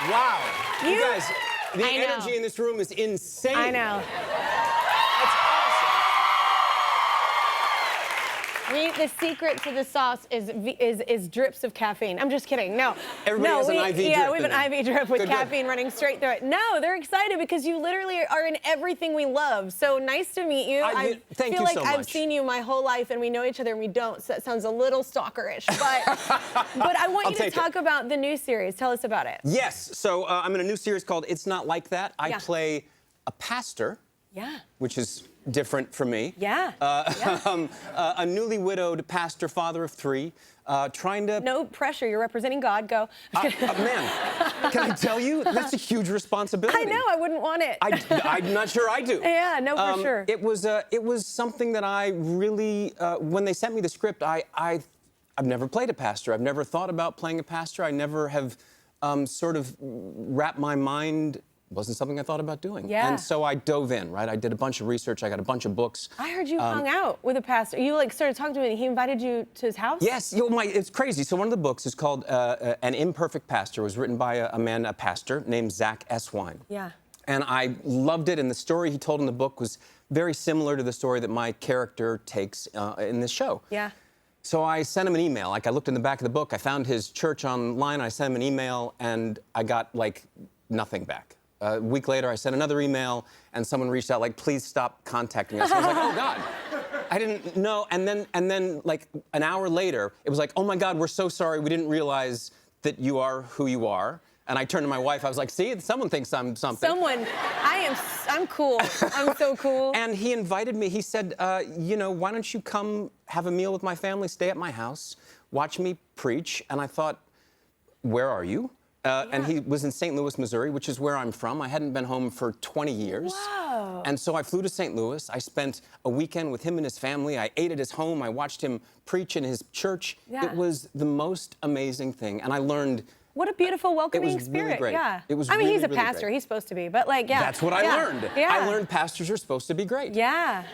Wow. You guys, the I know. energy in this room is insane. I know. That's awesome. The secret to the sauce is drips of caffeine. I'm just kidding. No. Everybody has an IV drip. Yeah, we have in an there. IV drip with Good. caffeine running straight through it. No, they're excited because you literally are in everything we love. So nice to meet you. I thank feel you like so I've much. seen you my whole life and we know each other and we don't. So that sounds a little stalkerish. But I want you to talk about the new series. Tell us about it. Yes. So I'm in a new series called It's Not Like That. I play a pastor. Yeah. Which is different for me. Yeah. A newly widowed pastor, father of three, trying to... No pressure. You're representing God. Go. Man, can I tell you? That's a huge responsibility. I know. I wouldn't want it. I'm not sure I do. Yeah, no, for sure. It was something that I really... when they sent me the script, I've never played a pastor. I've never thought about playing a pastor. I never have sort of wrapped my mind... wasn't something I thought about doing. Yeah. And so I dove in, right? I did a bunch of research. I got a bunch of books. I heard you hung out with a pastor. You like started talking to him and he invited you to his house? Yes, it's crazy. So one of the books is called An Imperfect Pastor. It was written by a pastor named Zach Eswine. Yeah. And I loved it, and the story he told in the book was very similar to the story that my character takes in this show. Yeah. So I sent him an email. Like, I looked in the back of the book. I found his church online. I sent him an email, and I got, like, nothing back. A week later, I sent another email, and someone reached out, like, please stop contacting us. I was like, oh, God. I didn't know. And then, like, an hour later, it was like, oh, my God, we're so sorry. We didn't realize that you are who you are. And I turned to my wife. I was like, see, someone thinks I'm something. I'm cool. I'm so cool. And he invited me. He said, you know, why don't you come have a meal with my family, stay at my house, watch me preach. And I thought, where are you? And he was in St. Louis, Missouri, which is where I'm from. I hadn't been home for 20 years. Wow. And so I flew to St. Louis. I spent a weekend with him and his family. I ate at his home. I watched him preach in his church. Yeah. It was the most amazing thing. And I learned... What a beautiful, welcoming spirit. Really great. Yeah. It was I mean, really, he's a really pastor. great. He's supposed to be. But, like, yeah. That's what I learned. Yeah. I learned pastors are supposed to be great. Yeah.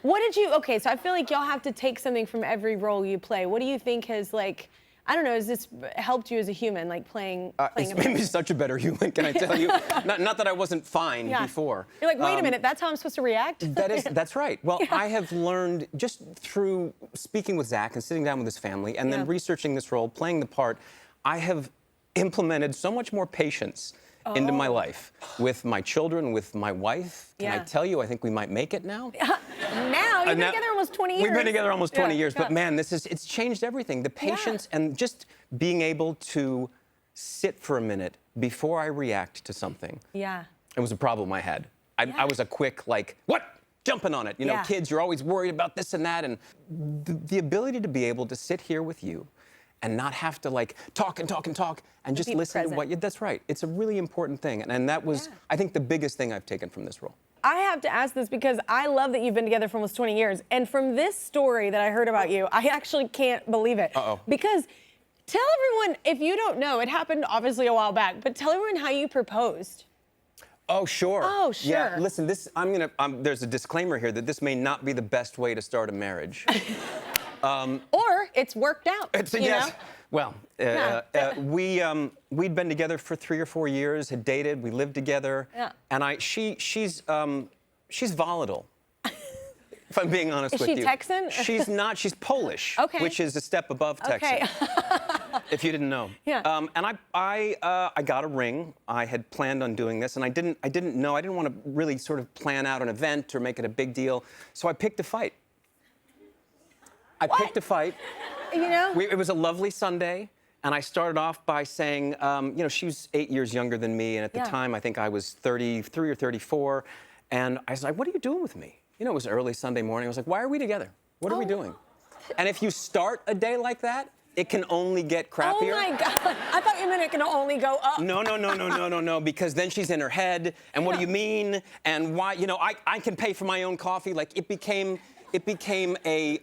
What did you... Okay, so I feel like y'all have to take something from every role you play. What do you think has, like... I don't know, has this helped you as a human, like playing It's made me such a better human, can I tell you? not that I wasn't fine before. You're like, wait a minute, that's how I'm supposed to react? That's right. Well, I have learned just through speaking with Zach and sitting down with his family and then researching this role, playing the part, I have implemented so much more patience into my life with my children, with my wife. Can I tell you, I think we might make it now. Now? You've been together almost 20 years. We've been together almost 20 years, but man, it's changed everything. The patience and just being able to sit for a minute before I react to something. Yeah. It was a problem I had. I was a quick, like, what? Jumping on it. You know, kids, you're always worried about this and that. And the ability to be able to sit here with you and not have to, like, talk and just listen to what you... That's right. It's a really important thing. And that was, I think, the biggest thing I've taken from this role. I have to ask this because I love that you've been together for almost 20 years. And from this story that I heard about you, I actually can't believe it. Uh-oh. Because tell everyone, if you don't know, it happened obviously a while back, but tell everyone how you proposed. Oh, sure. Oh, sure. Yeah, listen, there's a disclaimer here that this may not be the best way to start a marriage. Or it's worked out. You know? Well, we'd been together for 3 or 4 years, had dated, we lived together, and she's volatile. If I'm being honest with you. Is she Texan? She's not. She's Polish, which is a step above Texan. If you didn't know. Yeah. And I got a ring. I had planned on doing this, and I didn't know. I didn't want to really sort of plan out an event or make it a big deal. So I picked a fight. I picked a fight. You know? It was a lovely Sunday, and I started off by saying, you know, she was 8 years younger than me, and at the time, I think I was 33 or 34, and I was like, what are you doing with me? You know, it was early Sunday morning. I was like, why are we together? What are we doing? And if you start a day like that, it can only get crappier. Oh, my God. I thought you meant it can only go up. No, because then she's in her head, and what do you mean? And why, you know, I can pay for my own coffee. Like, it became a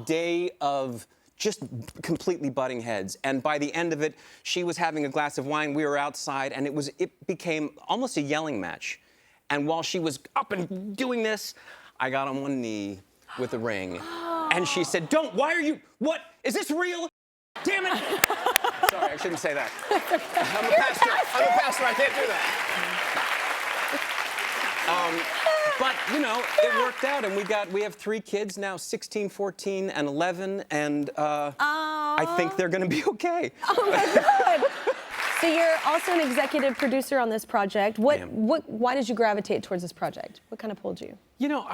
day of just completely butting heads. And by the end of it, she was having a glass of wine, we were outside, and it became almost a yelling match. And while she was up and doing this, I got on one knee with the ring. And she said, why are you, what? Is this real? Damn it. Sorry, I shouldn't say that. I'm a pastor. Austin, I can't do that. But, you know, it worked out, and we have 3 kids now, 16, 14, and 11, and I think they're gonna be okay. Oh my God. So you're also an executive producer on this project. Why did you gravitate towards this project? What kind of pulled you? You know,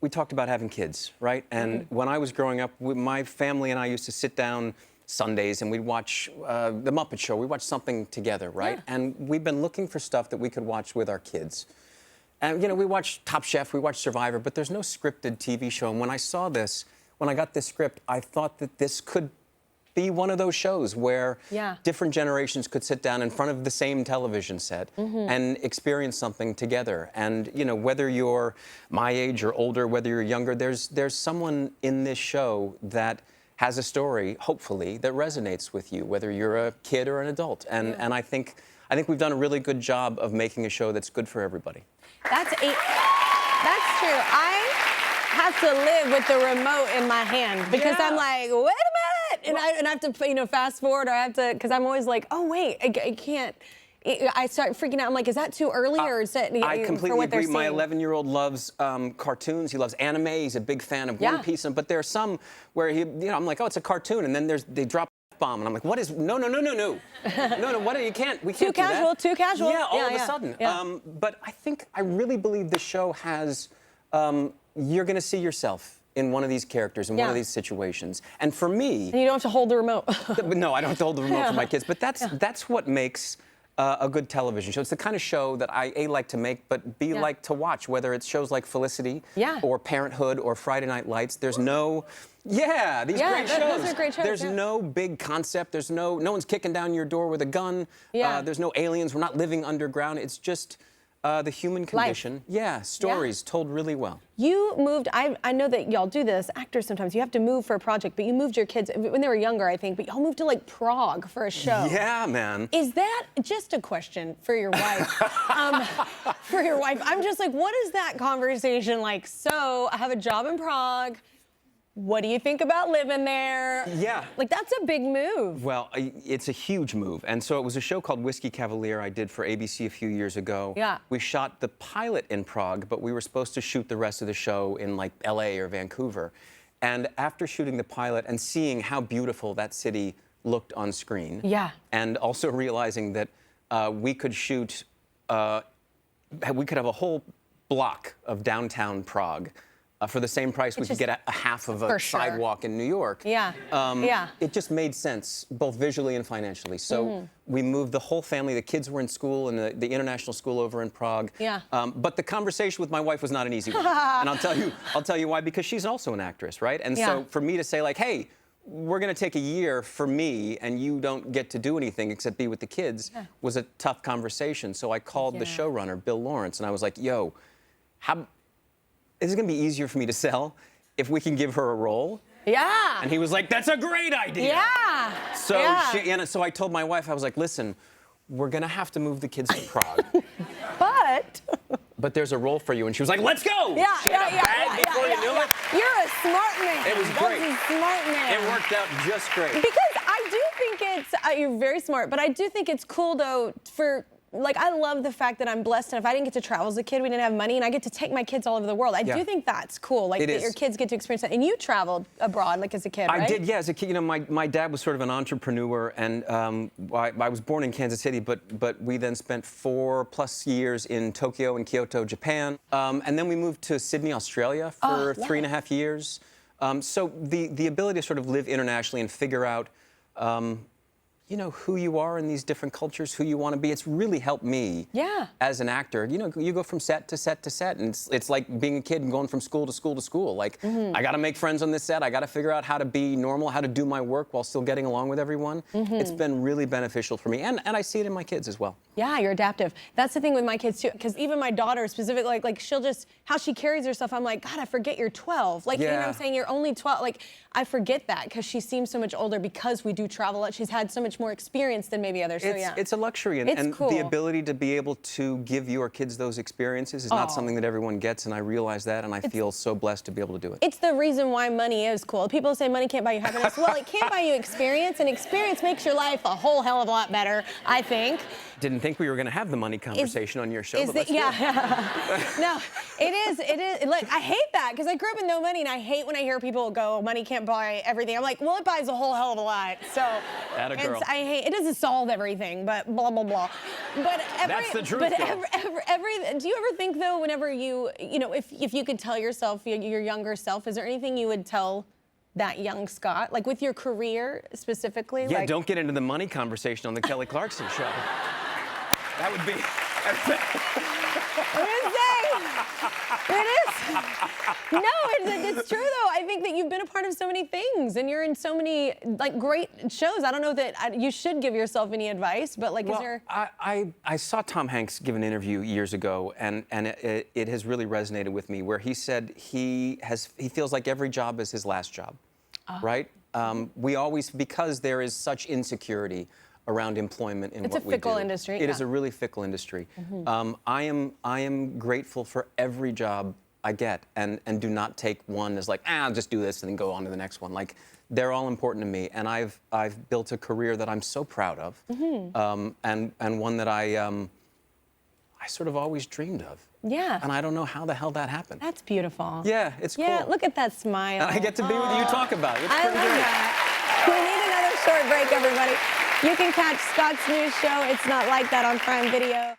we talked about having kids, right? And when I was growing up, my family and I used to sit down Sundays and we'd watch The Muppet Show. We watched something together, right? Yeah. And we've been looking for stuff that we could watch with our kids. And, you know, we watched Top Chef, we watched Survivor, but there's no scripted TV show. And when I saw this, when I got this script, I thought that this could be one of those shows where different generations could sit down in front of the same television set and experience something together. And, you know, whether you're my age or older, whether you're younger, there's someone in this show that has a story, hopefully, that resonates with you, whether you're a kid or an adult. And I think we've done a really good job of making a show that's good for everybody. That's true. I have to live with the remote in my hand because I'm like, wait a minute, and I have to, you know, fast forward, or I have to, because I'm always like, oh wait, I can't. I start freaking out. I'm like, is that too early, or is that I for completely what they're agree. My seeing? 11-year-old loves cartoons. He loves anime. He's a big fan of One Piece. But there are some where I'm like, oh, it's a cartoon, and then they drop a bomb, and I'm like, what is? No. No. What? We can't do that. Too casual. Yeah, all of a sudden. Yeah. But I really believe the show has. You're going to see yourself in one of these characters, in one of these situations. And for me... And you don't have to hold the remote. No, I don't have to hold the remote for my kids. But that's what makes a good television show. It's the kind of show that I, A, like to make, but B, like to watch, whether it's shows like Felicity or Parenthood or Friday Night Lights. There's no... these great shows. Those are great shows. There's no big concept. There's no one's kicking down your door with a gun. There's no aliens. We're not living underground. It's just... the human condition. Stories told really well. You moved, I know that y'all do this, actors sometimes, you have to move for a project, but you moved your kids when they were younger, I think, but y'all moved to like Prague for a show. Yeah, man. Is that, just a question for your wife, I'm just like, what is that conversation like? So, I have a job in Prague. What do you think about living there? Yeah. Like, that's a big move. Well, it's a huge move. And so it was a show called Whiskey Cavalier I did for ABC a few years ago. Yeah. We shot the pilot in Prague, but we were supposed to shoot the rest of the show in like LA or Vancouver. And after shooting the pilot and seeing how beautiful that city looked on screen. And also realizing that we could shoot, we could have a whole block of downtown Prague. For the same price, we could get a half of a sidewalk in New York. It just made sense, both visually and financially. So we moved the whole family. The kids were in school, in the international school over in Prague. But the conversation with my wife was not an easy one. And I'll tell you why, because she's also an actress, right? And so for me to say like, hey, we're going to take a year for me, and you don't get to do anything except be with the kids, was a tough conversation. So I called the showrunner, Bill Lawrence, and I was like, yo, is it going to be easier for me to sell if we can give her a role? And he was like, that's a great idea. So I told my wife, I was like, listen, we're going to have to move the kids to Prague. But there's a role for you. And she was like, let's go. She had a bag before you knew it. You're a smart man. It was great. That's a smart man. It worked out just great. Because I do think it's, you're very smart, but I do think it's cool, though, for... Like, I love the fact that I'm blessed, and if I didn't get to travel as a kid, we didn't have money, and I get to take my kids all over the world. I do think that's cool, like, that your kids get to experience that. And you traveled abroad, like, as a kid, right? I did, as a kid. You know, my dad was sort of an entrepreneur, and I was born in Kansas City, but we then spent 4+ years in Tokyo and Kyoto, Japan. And then we moved to Sydney, Australia for 3.5 years. So the ability to sort of live internationally and figure out you know, who you are in these different cultures, who you want to be. It's really helped me as an actor. You know, you go from set to set to set, and it's like being a kid and going from school to school to school. Like, I got to make friends on this set. I got to figure out how to be normal, how to do my work while still getting along with everyone. It's been really beneficial for me, and I see it in my kids as well. Yeah, you're adaptive. That's the thing with my kids, too, because even my daughter specifically, like she'll just, how she carries herself, I'm like, God, I forget you're 12. Like, you know what I'm saying? You're only 12. Like, I forget that because she seems so much older because we do travel. She's had so much more more experience than maybe others. So yeah, It's a luxury, and, It's cool. the ability to be able to give your kids those experiences is not something that everyone gets, and I realize that, and I feel so blessed to be able to do it. It's the reason why money is cool. People say money can't buy you happiness. Well, it can buy you experience, and experience makes your life a whole hell of a lot better, I think. Didn't think we were going to have the money conversation on your show, but let's do it. No, it is. Like, I hate that, because I grew up with no money, and I hate when I hear people go, money can't buy everything. I'm like, well, it buys a whole hell of a lot. So, Atta girl. I hate, it doesn't solve everything, but blah, blah, blah. But That's the truth, But though. do you ever think, though, whenever you know, if you could tell yourself, your younger self, is there anything you would tell that young Scott, like with your career specifically? Yeah, like, don't get into the money conversation on the Kelly Clarkson Show. That would be... I'm gonna say, it is. No, it's true though. I think that you've been a part of so many things, and you're in so many like great shows. I don't know that you should give yourself any advice, but like, Well, is there? I saw Tom Hanks give an interview years ago, and it has really resonated with me, where he said he feels like every job is his last job, right? We always, because there is such insecurity around employment in what we do. It's a fickle industry. It is a really fickle industry. I am grateful for every job I get, and do not take one as like, I'll just do this and then go on to the next one. Like, they're all important to me, and I've built a career that I'm so proud of, and one that I sort of always dreamed of. Yeah. And I don't know how the hell that happened. That's beautiful. Yeah, it's cool. Yeah, look at that smile. And I get to be with you, talk about it. It's I pretty love great. that. We need another short break, everybody. You can catch Scott's new show, It's Not Like That, on Prime Video.